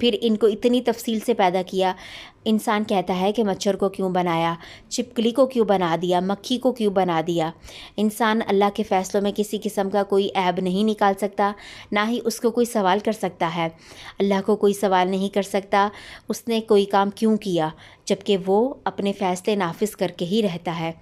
پھر ان کو اتنی تفصیل سے پیدا کیا. انسان کہتا ہے کہ مچھر کو کیوں بنایا, چھپکلی کو کیوں بنا دیا, مکھی کو کیوں بنا دیا. انسان اللہ کے فیصلوں میں کسی قسم کا کوئی عیب نہیں نکال سکتا, نہ ہی اس کو کوئی سوال کر سکتا ہے. اللہ کو کوئی سوال نہیں کر سکتا اس نے کوئی کام کیوں کیا, جبکہ وہ اپنے فیصلے نافذ کر کے ہی رہتا ہے.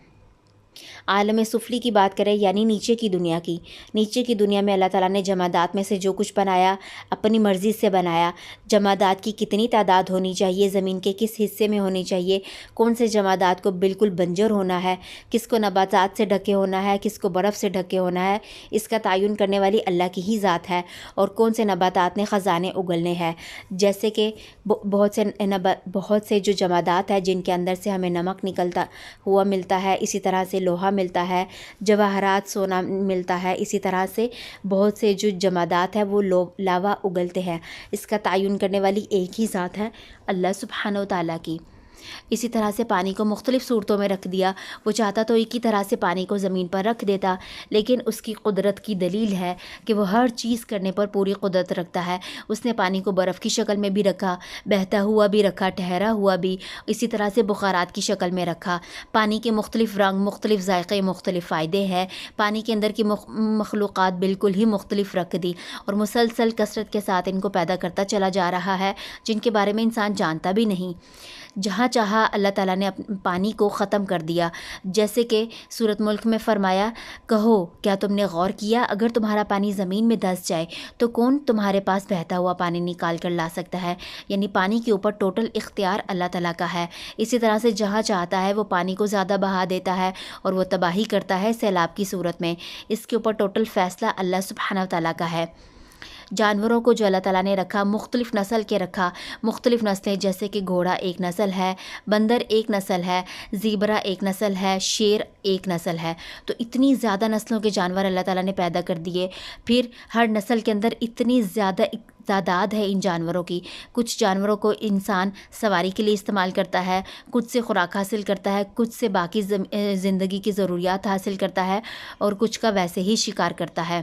عالم سفلی کی بات کریں یعنی نیچے کی دنیا کی. نیچے کی دنیا میں اللہ تعالیٰ نے جمادات میں سے جو کچھ بنایا اپنی مرضی سے بنایا. جمادات کی کتنی تعداد ہونی چاہیے, زمین کے کس حصے میں ہونی چاہیے, کون سے جمادات کو بالکل بنجر ہونا ہے, کس کو نباتات سے ڈھکے ہونا ہے, کس کو برف سے ڈھکے ہونا ہے, اس کا تعین کرنے والی اللہ کی ہی ذات ہے. اور کون سے نباتات نے خزانے اگلنے ہیں, جیسے کہ بہت سے جو جمادات ہیں جن کے اندر سے ہمیں نمک نکلتا ہوا ملتا ہے, اسی طرح سے لوہا ملتا ہے, جواہرات سونا ملتا ہے, اسی طرح سے بہت سے جو جمادات ہیں وہ لاوا اگلتے ہیں. اس کا تعین کرنے والی ایک ہی ذات ہے اللہ سبحانہ و تعالیٰ کی. اسی طرح سے پانی کو مختلف صورتوں میں رکھ دیا. وہ چاہتا تو ایک ہی طرح سے پانی کو زمین پر رکھ دیتا, لیکن اس کی قدرت کی دلیل ہے کہ وہ ہر چیز کرنے پر پوری قدرت رکھتا ہے. اس نے پانی کو برف کی شکل میں بھی رکھا, بہتا ہوا بھی رکھا, ٹھہرا ہوا بھی, اسی طرح سے بخارات کی شکل میں رکھا. پانی کے مختلف رنگ, مختلف ذائقے, مختلف فائدے ہیں. پانی کے اندر کی مخلوقات بالکل ہی مختلف رکھ دی اور مسلسل کثرت کے ساتھ ان کو پیدا کرتا چلا جا رہا ہے جن کے بارے میں انسان جانتا بھی نہیں. جہاں چاہا اللہ تعالیٰ نے پانی کو ختم کر دیا. جیسے کہ سورۃ ملک میں فرمایا, کہو کیا تم نے غور کیا اگر تمہارا پانی زمین میں دھس جائے تو کون تمہارے پاس بہتا ہوا پانی نکال کر لا سکتا ہے. یعنی پانی کے اوپر ٹوٹل اختیار اللہ تعالیٰ کا ہے. اسی طرح سے جہاں چاہتا ہے وہ پانی کو زیادہ بہا دیتا ہے اور وہ تباہی کرتا ہے سیلاب کی صورت میں. اس کے اوپر ٹوٹل فیصلہ اللہ سبحانہ و تعالیٰ کا ہے. جانوروں کو جو اللہ تعالیٰ نے رکھا, مختلف نسل کے رکھا, مختلف نسلیں, جیسے کہ گھوڑا ایک نسل ہے, بندر ایک نسل ہے, زیبرا ایک نسل ہے, شیر ایک نسل ہے. تو اتنی زیادہ نسلوں کے جانور اللہ تعالیٰ نے پیدا کر دیے. پھر ہر نسل کے اندر اتنی زیادہ تعداد ہے ان جانوروں کی. کچھ جانوروں کو انسان سواری کے لیے استعمال کرتا ہے, کچھ سے خوراک حاصل کرتا ہے, کچھ سے باقی زندگی کی ضروریات حاصل کرتا ہے, اور کچھ کا ویسے ہی شکار کرتا ہے.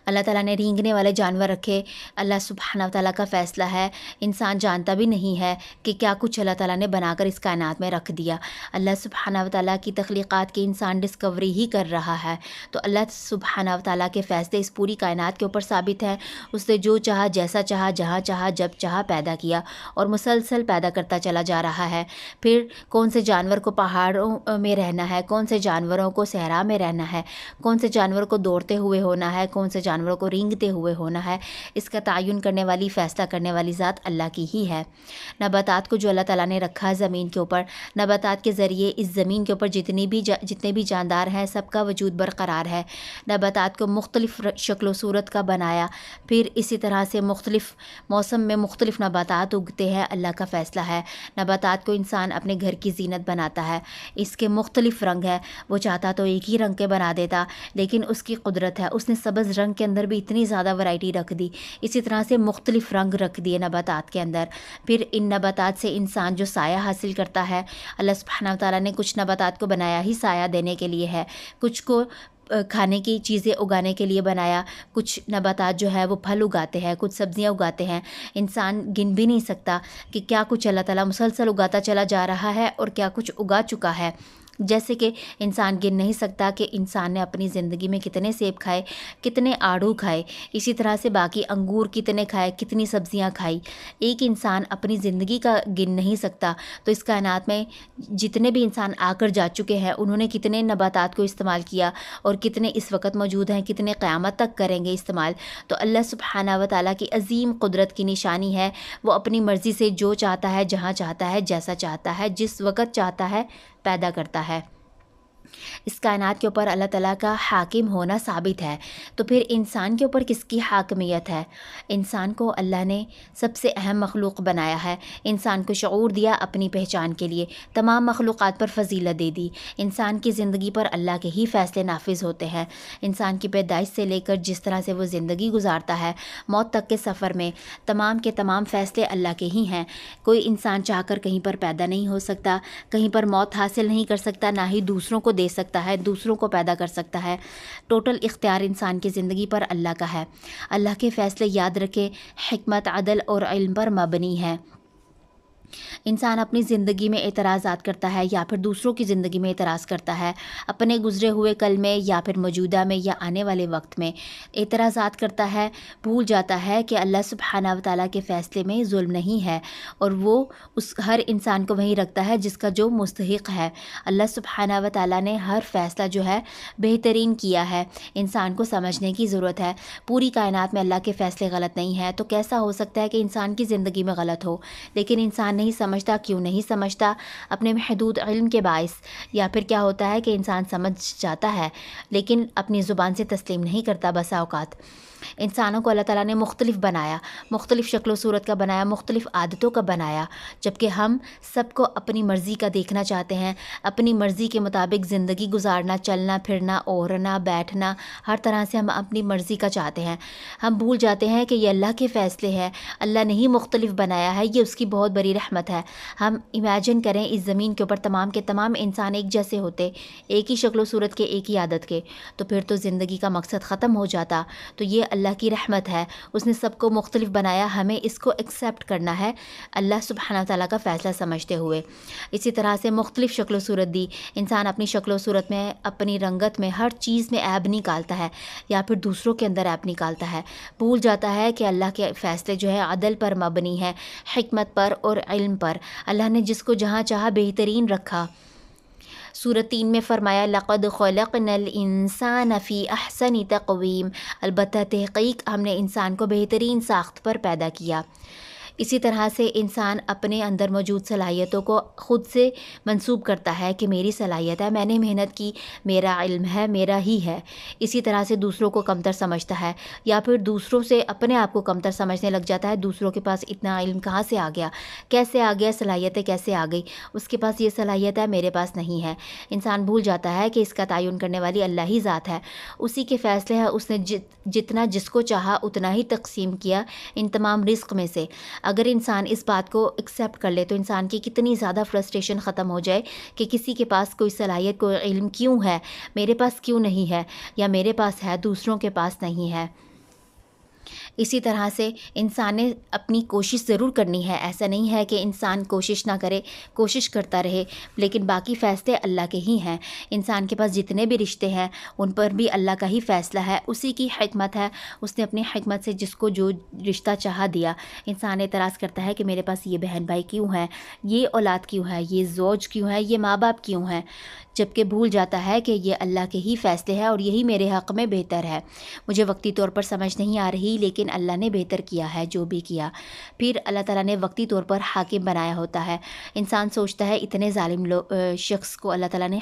اللہ تعالیٰ نے رینگنے والے جانور رکھے. اللہ سبحانہ و تعالیٰ کا فیصلہ ہے, انسان جانتا بھی نہیں ہے کہ کیا کچھ اللہ تعالیٰ نے بنا کر اس کائنات میں رکھ دیا. اللہ سبحانہ و تعالیٰ کی تخلیقات کی انسان ڈسکوری ہی کر رہا ہے. تو اللہ سبحانہ و تعالیٰ کے فیصلے اس پوری کائنات کے اوپر ثابت ہیں. اس نے جو چاہا, جیسا چاہا, جہاں چاہا, جب چاہا پیدا کیا اور مسلسل پیدا کرتا چلا جا رہا ہے. پھر کون سے جانور کو پہاڑوں میں رہنا ہے, کون سے جانوروں کو صحرا میں رہنا ہے, کون سے جانور کو دوڑتے ہوئے ہونا ہے, کون سے جانوروں کو رینگتے ہوئے ہونا ہے, اس کا تعین کرنے والی, فیصلہ کرنے والی ذات اللہ کی ہی ہے. نباتات کو جو اللہ تعالیٰ نے رکھا زمین کے اوپر, نباتات کے ذریعے اس زمین کے اوپر جتنے بھی جاندار ہیں سب کا وجود برقرار ہے. نباتات کو مختلف شکل و صورت کا بنایا. پھر اسی طرح سے مختلف موسم میں مختلف نباتات اگتے ہیں, اللہ کا فیصلہ ہے. نباتات کو انسان اپنے گھر کی زینت بناتا ہے. اس کے مختلف رنگ ہے, وہ چاہتا تو ایک ہی رنگ کے بنا دیتا, لیکن اس کی قدرت ہے, اس نے سبز رنگ کے اندر بھی اتنی زیادہ ورائٹی رکھ دی. اسی طرح سے مختلف رنگ رکھ دیے نباتات کے اندر. پھر ان نباتات سے انسان جو سایہ حاصل کرتا ہے, اللہ سبحانہ و تعالیٰ نے کچھ نباتات کو بنایا ہی سایہ دینے کے لیے ہے, کچھ کو کھانے کی چیزیں اگانے کے لیے بنایا. کچھ نباتات جو ہے وہ پھل اگاتے ہیں, کچھ سبزیاں اگاتے ہیں. انسان گن بھی نہیں سکتا کہ کیا کچھ اللہ تعالیٰ مسلسل اگاتا چلا جا رہا ہے اور کیا کچھ اگا چکا ہے. جیسے کہ انسان گن نہیں سکتا کہ انسان نے اپنی زندگی میں کتنے سیب کھائے, کتنے آڑو کھائے, اسی طرح سے باقی انگور کتنے کھائے, کتنی سبزیاں کھائی. ایک انسان اپنی زندگی کا گن نہیں سکتا. تو اس کائنات میں جتنے بھی انسان آ کر جا چکے ہیں انہوں نے کتنے نباتات کو استعمال کیا اور کتنے اس وقت موجود ہیں, کتنے قیامت تک کریں گے استعمال. تو اللہ سبحانہ و تعالیٰ کی عظیم قدرت کی نشانی ہے, وہ اپنی مرضی سے جو چاہتا ہے, جہاں چاہتا ہے, جیسا چاہتا ہے, جس وقت چاہتا ہے پیدا کرتا ہے. اس کائنات کے اوپر اللہ تعالیٰ کا حاکم ہونا ثابت ہے. تو پھر انسان کے اوپر کس کی حاکمیت ہے؟ انسان کو اللہ نے سب سے اہم مخلوق بنایا ہے. انسان کو شعور دیا اپنی پہچان کے لیے, تمام مخلوقات پر فضیلت دے دی. انسان کی زندگی پر اللہ کے ہی فیصلے نافذ ہوتے ہیں. انسان کی پیدائش سے لے کر جس طرح سے وہ زندگی گزارتا ہے, موت تک کے سفر میں تمام کے تمام فیصلے اللہ کے ہی ہیں. کوئی انسان چاہ کر کہیں پر پیدا نہیں ہو سکتا, کہیں پر موت حاصل نہیں کر سکتا, نہ ہی دوسروں کو دے سکتا ہے، دوسروں کو پیدا کر سکتا ہے۔ ٹوٹل اختیار انسان کی زندگی پر اللہ کا ہے۔ اللہ کے فیصلے یاد رکھے حکمت، عدل اور علم پر مبنی ہے۔ انسان اپنی زندگی میں اعتراضات کرتا ہے یا پھر دوسروں کی زندگی میں اعتراض کرتا ہے، اپنے گزرے ہوئے کل میں یا پھر موجودہ میں یا آنے والے وقت میں اعتراضات کرتا ہے، بھول جاتا ہے کہ اللہ سبحانہ و تعالیٰ کے فیصلے میں ظلم نہیں ہے، اور وہ اس ہر انسان کو وہیں رکھتا ہے جس کا جو مستحق ہے۔ اللہ سبحانہ و تعالیٰ نے ہر فیصلہ جو ہے بہترین کیا ہے۔ انسان کو سمجھنے کی ضرورت ہے، پوری کائنات میں اللہ کے فیصلے غلط نہیں ہیں، تو کیسا ہو سکتا ہے کہ انسان کی زندگی میں غلط ہو؟ لیکن انسان نہیں سمجھتا۔ کیوں نہیں سمجھتا؟ اپنے محدود علم کے باعث، یا پھر کیا ہوتا ہے کہ انسان سمجھ جاتا ہے لیکن اپنی زبان سے تسلیم نہیں کرتا۔ بسا اوقات انسانوں کو اللہ تعالیٰ نے مختلف بنایا، مختلف شکل و صورت کا بنایا، مختلف عادتوں کا بنایا، جبکہ ہم سب کو اپنی مرضی کا دیکھنا چاہتے ہیں، اپنی مرضی کے مطابق زندگی گزارنا، چلنا پھرنا، اوڑھنا بیٹھنا، ہر طرح سے ہم اپنی مرضی کا چاہتے ہیں۔ ہم بھول جاتے ہیں کہ یہ اللہ کے فیصلے ہیں، اللہ نے ہی مختلف بنایا ہے، یہ اس کی بہت بڑی رحمت ہے۔ ہم امیجن کریں اس زمین کے اوپر تمام کے تمام انسان ایک جیسے ہوتے، ایک ہی شکل و صورت کے، ایک ہی عادت کے، تو پھر تو زندگی کا مقصد ختم ہو جاتا۔ تو یہ اللہ کی رحمت ہے، اس نے سب کو مختلف بنایا، ہمیں اس کو ایکسیپٹ کرنا ہے اللہ سبحانہ تعالیٰ کا فیصلہ سمجھتے ہوئے۔ اسی طرح سے مختلف شکل و صورت دی، انسان اپنی شکل و صورت میں، اپنی رنگت میں، ہر چیز میں عیب نکالتا ہے یا پھر دوسروں کے اندر عیب نکالتا ہے، بھول جاتا ہے کہ اللہ کے فیصلے جو ہے عدل پر مبنی ہے، حکمت پر اور علم پر۔ اللہ نے جس کو جہاں چاہا بہترین رکھا۔ سورۃ 3 میں فرمایا لَقَدْ خَلَقْنَا الْإِنسَانَ فِي أَحْسَنِ تَقْوِيمٍ، البتہ تحقیق ہم نے انسان کو بہترین ساخت پر پیدا کیا۔ اسی طرح سے انسان اپنے اندر موجود صلاحیتوں کو خود سے منسوب کرتا ہے کہ میری صلاحیت ہے، میں نے محنت کی، میرا علم ہے، میرا ہی ہے۔ اسی طرح سے دوسروں کو کمتر سمجھتا ہے، یا پھر دوسروں سے اپنے آپ کو کمتر سمجھنے لگ جاتا ہے۔ دوسروں کے پاس اتنا علم کہاں سے آ گیا، کیسے آ گیا، صلاحیتیں کیسے آ گئی، اس کے پاس یہ صلاحیت ہے، میرے پاس نہیں ہے۔ انسان بھول جاتا ہے کہ اس کا تعین کرنے والی اللہ ہی ذات ہے، اسی کے فیصلے ہیں، اس نے جتنا جس کو چاہا اتنا ہی تقسیم کیا ان تمام رزق میں سے۔ اگر انسان اس بات کو ایکسیپٹ کر لے تو انسان کی کتنی زیادہ فرسٹریشن ختم ہو جائے کہ کسی کے پاس کوئی صلاحیت، کوئی علم کیوں ہے، میرے پاس کیوں نہیں ہے، یا میرے پاس ہے دوسروں کے پاس نہیں ہے۔ اسی طرح سے انسان نے اپنی کوشش ضرور کرنی ہے، ایسا نہیں ہے کہ انسان کوشش نہ کرے، کوشش کرتا رہے، لیکن باقی فیصلے اللہ کے ہی ہیں۔ انسان کے پاس جتنے بھی رشتے ہیں ان پر بھی اللہ کا ہی فیصلہ ہے، اسی کی حکمت ہے، اس نے اپنی حکمت سے جس کو جو رشتہ چاہا دیا۔ انسان اعتراض کرتا ہے کہ میرے پاس یہ بہن بھائی کیوں ہیں، یہ اولاد کیوں ہے، یہ زوج کیوں ہے، یہ ماں باپ کیوں ہیں، جبکہ بھول جاتا ہے کہ یہ اللہ کے ہی فیصلے ہیں اور یہی میرے حق میں بہتر ہے۔ مجھے وقتی طور پر سمجھ نہیں آ رہی، لیکن اللہ نے بہتر کیا ہے جو بھی کیا۔ پھر اللہ تعالیٰ نے وقتی طور پر حاکم بنایا ہوتا ہے۔ انسان سوچتا ہے اتنے ظالم شخص کو اللہ تعالیٰ نے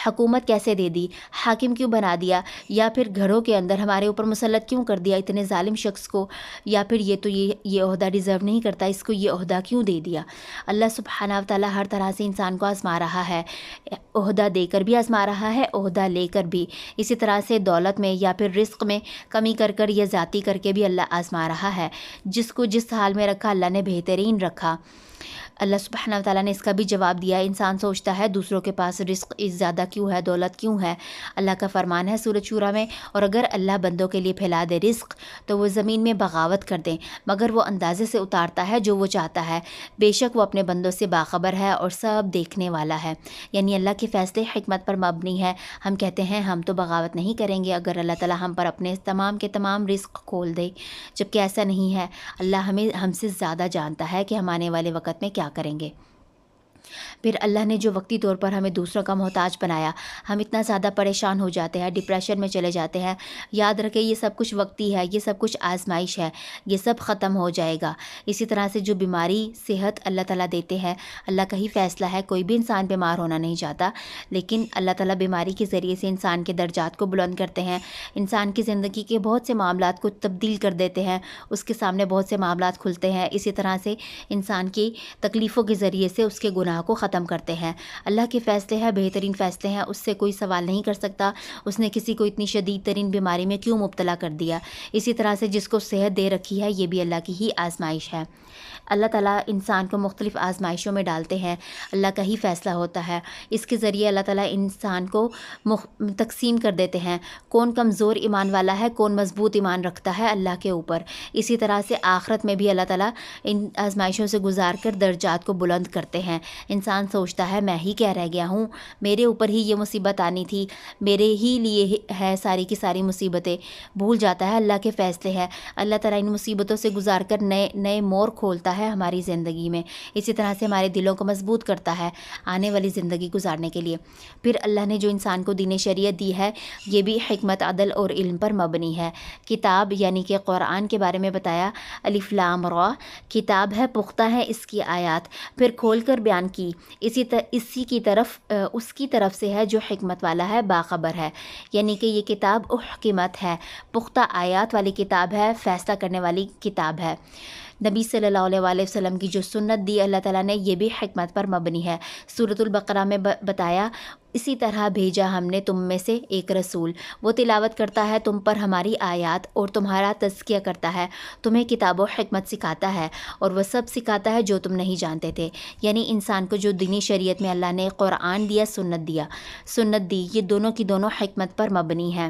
حکومت کیسے دے دی، حاکم کیوں بنا دیا، یا پھر گھروں کے اندر ہمارے اوپر مسلط کیوں کر دیا اتنے ظالم شخص کو، یا پھر یہ تو یہ عہدہ ڈیزرو نہیں کرتا، اس کو یہ عہدہ کیوں دے دیا۔ اللہ سبحانہ و تعالیٰ ہر طرح سے انسان کو آزما رہا ہے، عہدہ دے کر بھی آزما رہا ہے، عہدہ لے کر بھی، اسی طرح سے دولت میں یا پھر رزق میں کمی کر کر یا زیادتی کر کے بھی اللہ آزما رہا ہے۔ جس کو جس حال میں رکھا اللہ نے بہترین رکھا۔ اللہ سبحانہ و تعالیٰ نے اس کا بھی جواب دیا۔ انسان سوچتا ہے دوسروں کے پاس رزق زیادہ کیوں ہے، دولت کیوں ہے۔ اللہ کا فرمان ہے سورۃ شورى میں، اور اگر اللہ بندوں کے لیے پھیلا دے رزق تو وہ زمین میں بغاوت کر دیں، مگر وہ اندازے سے اتارتا ہے جو وہ چاہتا ہے، بے شک وہ اپنے بندوں سے باخبر ہے اور سب دیکھنے والا ہے۔ یعنی اللہ کے فیصلے حکمت پر مبنی ہے۔ ہم کہتے ہیں ہم تو بغاوت نہیں کریں گے اگر اللہ تعالیٰ ہم پر اپنے تمام کے تمام رزق کھول دے، جبکہ ایسا نہیں ہے۔ اللہ ہم سے زیادہ جانتا ہے کہ ہم آنے والے وقت میں کیا کریں گے۔ پھر اللہ نے جو وقتی طور پر ہمیں دوسروں کا محتاج بنایا، ہم اتنا زیادہ پریشان ہو جاتے ہیں، ڈپریشن میں چلے جاتے ہیں۔ یاد رکھیں یہ سب کچھ وقتی ہے، یہ سب کچھ آزمائش ہے، یہ سب ختم ہو جائے گا۔ اسی طرح سے جو بیماری صحت اللہ تعالیٰ دیتے ہیں، اللہ کا ہی فیصلہ ہے، کوئی بھی انسان بیمار ہونا نہیں چاہتا، لیکن اللہ تعالیٰ بیماری کے ذریعے سے انسان کے درجات کو بلند کرتے ہیں، انسان کی زندگی کے بہت سے معاملات کو تبدیل کر دیتے ہیں، اس کے سامنے بہت سے معاملات کھلتے ہیں۔ اسی طرح سے انسان کی تکلیفوں کے ذریعے سے اس کے گناہ گناہ کو ختم کرتے ہیں۔ اللہ کے فیصلے ہیں، بہترین فیصلے ہیں، اس سے کوئی سوال نہیں کر سکتا اس نے کسی کو اتنی شدید ترین بیماری میں کیوں مبتلا کر دیا۔ اسی طرح سے جس کو صحت دے رکھی ہے، یہ بھی اللہ کی ہی آزمائش ہے۔ اللہ تعالیٰ انسان کو مختلف آزمائشوں میں ڈالتے ہیں، اللہ کا ہی فیصلہ ہوتا ہے۔ اس کے ذریعے اللہ تعالیٰ انسان کو تقسیم کر دیتے ہیں، کون کمزور ایمان والا ہے، کون مضبوط ایمان رکھتا ہے اللہ کے اوپر۔ اسی طرح سے آخرت میں بھی اللہ تعالیٰ ان آزمائشوں سے گزار کر درجات کو بلند کرتے ہیں۔ انسان سوچتا ہے میں ہی کیا رہ گیا ہوں، میرے اوپر ہی یہ مصیبت آنی تھی، میرے ہی لیے ہے ساری کی ساری مصیبتیں، بھول جاتا ہے اللہ کے فیصلے ہیں۔ اللہ تعالیٰ ان مصیبتوں سے گزار کر نئے نئے مور کھولتا ہے ہماری زندگی میں، اسی طرح سے ہمارے دلوں کو مضبوط کرتا ہے آنے والی زندگی گزارنے کے لیے۔ پھر اللہ نے جو انسان کو دین شریعت دی ہے، یہ بھی حکمت، عدل اور علم پر مبنی ہے۔ کتاب یعنی کہ قرآن کے بارے میں بتایا، الف لام را، کتاب ہے، پختہ ہے اس کی آیات، پھر کھول کر بیان کی، اسی کی طرف اس کی طرف سے ہے جو حکمت والا ہے، باخبر ہے۔ یعنی کہ یہ کتاب احکمت ہے، پختہ آیات والی کتاب ہے، فیصلہ کرنے والی کتاب ہے۔ نبی صلی اللہ علیہ وآلہ وسلم کی جو سنت دی اللہ تعالیٰ نے، یہ بھی حکمت پر مبنی ہے۔ سورۃ البقرہ میں بتایا، اسی طرح بھیجا ہم نے تم میں سے ایک رسول، وہ تلاوت کرتا ہے تم پر ہماری آیات اور تمہارا تزکیہ کرتا ہے، تمہیں کتاب و حکمت سکھاتا ہے اور وہ سب سکھاتا ہے جو تم نہیں جانتے تھے۔ یعنی انسان کو جو دینی شریعت میں اللہ نے قرآن دیا، سنت دی، یہ دونوں کی دونوں حکمت پر مبنی ہیں۔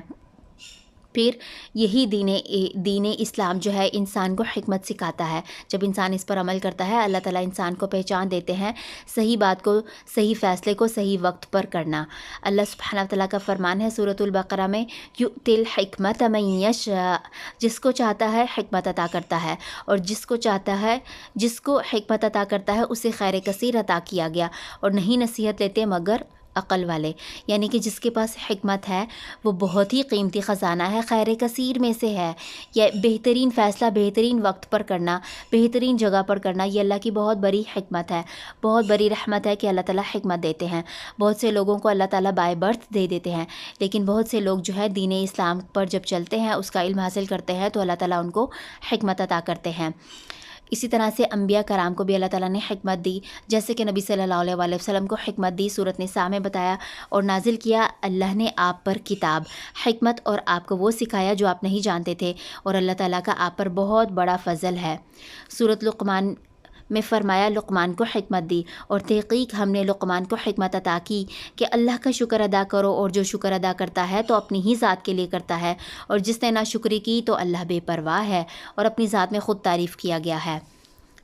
پھر یہی دین اسلام جو ہے انسان کو حکمت سکھاتا ہے۔ جب انسان اس پر عمل کرتا ہے، اللہ تعالیٰ انسان کو پہچان دیتے ہیں صحیح بات کو، صحیح فیصلے کو صحیح وقت پر کرنا۔ اللہ سبحانہ تعالیٰ کا فرمان ہے سورۃ البقرہ میں، یؤتی الحکمۃ من یشاء، جس کو چاہتا ہے حکمت عطا کرتا ہے، اور جس کو حکمت عطا کرتا ہے اسے خیر کثیر عطا کیا گیا، اور نہیں نصیحت لیتے مگر عقل والے۔ یعنی کہ جس کے پاس حکمت ہے وہ بہت ہی قیمتی خزانہ ہے، خیر کثیر میں سے ہے۔ یہ بہترین فیصلہ بہترین وقت پر کرنا، بہترین جگہ پر کرنا، یہ اللہ کی بہت بڑی حکمت ہے، بہت بڑی رحمت ہے کہ اللہ تعالیٰ حکمت دیتے ہیں۔ بہت سے لوگوں کو اللہ تعالیٰ بائے برتھ دے دیتے ہیں، لیکن بہت سے لوگ جو ہے دین اسلام پر جب چلتے ہیں، اس کا علم حاصل کرتے ہیں، تو اللہ تعالیٰ ان کو حکمت عطا کرتے ہیں۔ اسی طرح سے انبیاء کرام کو بھی اللہ تعالیٰ نے حکمت دی، جیسے کہ نبی صلی اللہ علیہ وآلہ وسلم کو حکمت دی، سورۃ نساء میں بتایا، اور نازل کیا اللہ نے آپ پر کتاب، حکمت، اور آپ کو وہ سکھایا جو آپ نہیں جانتے تھے، اور اللہ تعالیٰ کا آپ پر بہت بڑا فضل ہے۔ سورۃ لقمان میں فرمایا لقمان کو حکمت دی، اور تحقیق ہم نے لقمان کو حکمت عطا کی کہ اللہ کا شکر ادا کرو، اور جو شکر ادا کرتا ہے تو اپنی ہی ذات کے لیے کرتا ہے، اور جس نے ناشکری کی تو اللہ بے پرواہ ہے، اور اپنی ذات میں خود تعریف کیا گیا ہے۔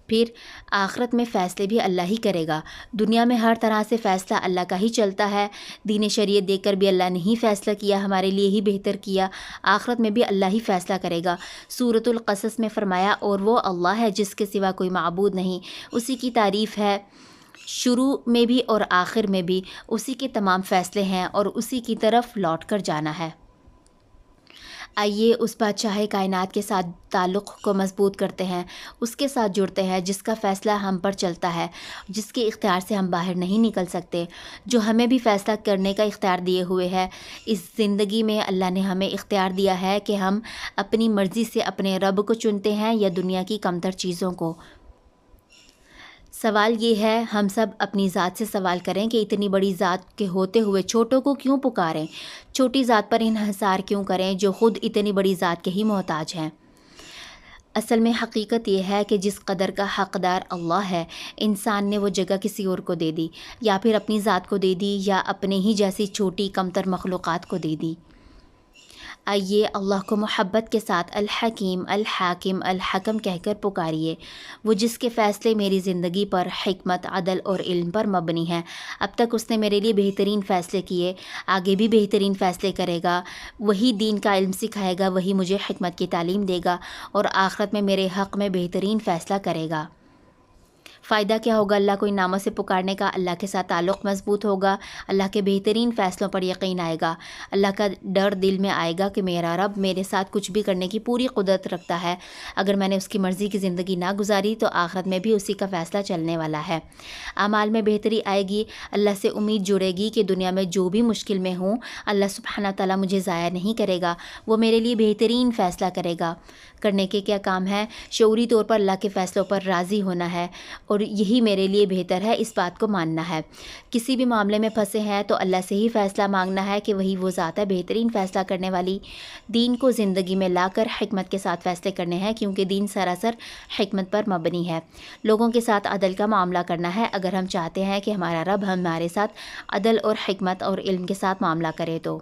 پھر آخرت میں فیصلے بھی اللہ ہی کرے گا۔ دنیا میں ہر طرح سے فیصلہ اللہ کا ہی چلتا ہے، دین شریعت دے کر بھی اللہ نے ہی فیصلہ کیا، ہمارے لیے ہی بہتر کیا، آخرت میں بھی اللہ ہی فیصلہ کرے گا۔ سورۃ القصص میں فرمایا، اور وہ اللہ ہے جس کے سوا کوئی معبود نہیں، اسی کی تعریف ہے شروع میں بھی اور آخر میں بھی، اسی کے تمام فیصلے ہیں اور اسی کی طرف لوٹ کر جانا ہے۔ آئیے اس بادشاہ کائنات کے ساتھ تعلق کو مضبوط کرتے ہیں، اس کے ساتھ جڑتے ہیں جس کا فیصلہ ہم پر چلتا ہے، جس کے اختیار سے ہم باہر نہیں نکل سکتے، جو ہمیں بھی فیصلہ کرنے کا اختیار دیے ہوئے ہے۔ اس زندگی میں اللہ نے ہمیں اختیار دیا ہے کہ ہم اپنی مرضی سے اپنے رب کو چنتے ہیں یا دنیا کی کمتر چیزوں کو۔ سوال یہ ہے، ہم سب اپنی ذات سے سوال کریں کہ اتنی بڑی ذات کے ہوتے ہوئے چھوٹوں کو کیوں پکاریں، چھوٹی ذات پر انحصار کیوں کریں جو خود اتنی بڑی ذات کے ہی محتاج ہیں۔ اصل میں حقیقت یہ ہے کہ جس قدر کا حقدار اللہ ہے، انسان نے وہ جگہ کسی اور کو دے دی، یا پھر اپنی ذات کو دے دی، یا اپنے ہی جیسی چھوٹی کمتر مخلوقات کو دے دی۔ آئیے اللہ کو محبت کے ساتھ الحکیم، الحاکم، الحکم کہہ کر پکاریے، وہ جس کے فیصلے میری زندگی پر حکمت، عدل اور علم پر مبنی ہیں۔ اب تک اس نے میرے لیے بہترین فیصلے کیے، آگے بھی بہترین فیصلے کرے گا، وہی دین کا علم سکھائے گا، وہی مجھے حکمت کی تعلیم دے گا، اور آخرت میں میرے حق میں بہترین فیصلہ کرے گا۔ فائدہ کیا ہوگا اللہ کو ان ناموں سے پکارنے کا؟ اللہ کے ساتھ تعلق مضبوط ہوگا، اللہ کے بہترین فیصلوں پر یقین آئے گا، اللہ کا ڈر دل میں آئے گا کہ میرا رب میرے ساتھ کچھ بھی کرنے کی پوری قدرت رکھتا ہے، اگر میں نے اس کی مرضی کی زندگی نہ گزاری تو آخرت میں بھی اسی کا فیصلہ چلنے والا ہے۔ اعمال میں بہتری آئے گی، اللہ سے امید جڑے گی کہ دنیا میں جو بھی مشکل میں ہوں، اللہ سبحانہ تعالیٰ مجھے ضائع نہیں کرے گا، وہ میرے لیے بہترین فیصلہ کرے گا۔ کرنے کے کیا کام ہے؟ شعوری طور پر اللہ کے فیصلوں پر راضی ہونا ہے اور یہی میرے لیے بہتر ہے، اس بات کو ماننا ہے۔ کسی بھی معاملے میں پھنسے ہیں تو اللہ سے ہی فیصلہ مانگنا ہے کہ وہی وہ ذات ہے بہترین فیصلہ کرنے والی۔ دین کو زندگی میں لا کر حکمت کے ساتھ فیصلے کرنے ہیں، کیونکہ دین سراسر حکمت پر مبنی ہے۔ لوگوں کے ساتھ عدل کا معاملہ کرنا ہے۔ اگر ہم چاہتے ہیں کہ ہمارا رب ہمارے ساتھ عدل اور حکمت اور علم کے ساتھ معاملہ کرے تو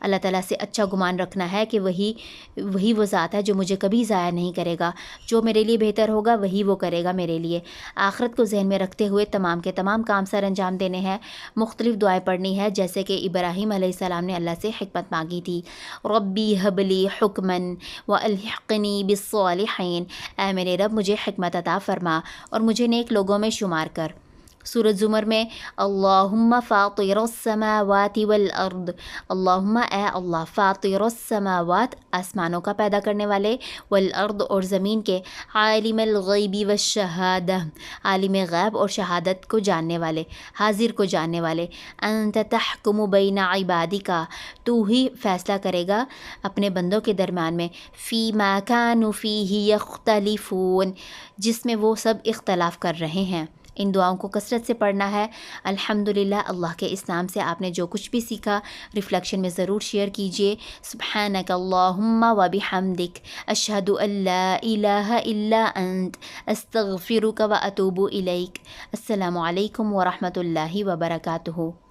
اللہ تعالیٰ سے اچھا گمان رکھنا ہے کہ وہی وہ ذات ہے جو مجھے کبھی ضائع نہیں کرے گا، جو میرے لیے بہتر ہوگا وہی وہ کرے گا میرے لیے۔ آخرت کو ذہن میں رکھتے ہوئے تمام کے تمام کام سر انجام دینے ہیں۔ مختلف دعائیں پڑھنی ہے، جیسے کہ ابراہیم علیہ السلام نے اللہ سے حکمت مانگی تھی، ربی حب لی حکمن والحقنی بالصالحین، اے میرے رب مجھے حکمت عطا فرما اور مجھے نیک لوگوں میں شمار کر۔ سورۃ زمر میں اللہم فاطر السماوات والارض، اللہم اے اللہ، فاطر السماوات آسمانوں کا پیدا کرنے والے، والارض اور زمین کے، عالم الغیب والشہادہ عالم غیب اور شہادت کو جاننے والے، حاضر کو جاننے والے، انت تحکم بین عبادک، تو ہی فیصلہ کرے گا اپنے بندوں کے درمیان میں، فی ما کانوا فیہ یختلفون، جس میں وہ سب اختلاف کر رہے ہیں۔ ان دعاؤں کو کثرت سے پڑھنا ہے۔ الحمدللہ، اللہ کے اس نام سے آپ نے جو کچھ بھی سیکھا ریفلیکشن میں ضرور شیئر کیجئے۔ سبحانک اللہم و بحمدک، اشہد ان لا الہ الا انت، استغفرک و اتوب الیک۔ السلام علیکم ورحمۃ اللہ وبرکاتہ۔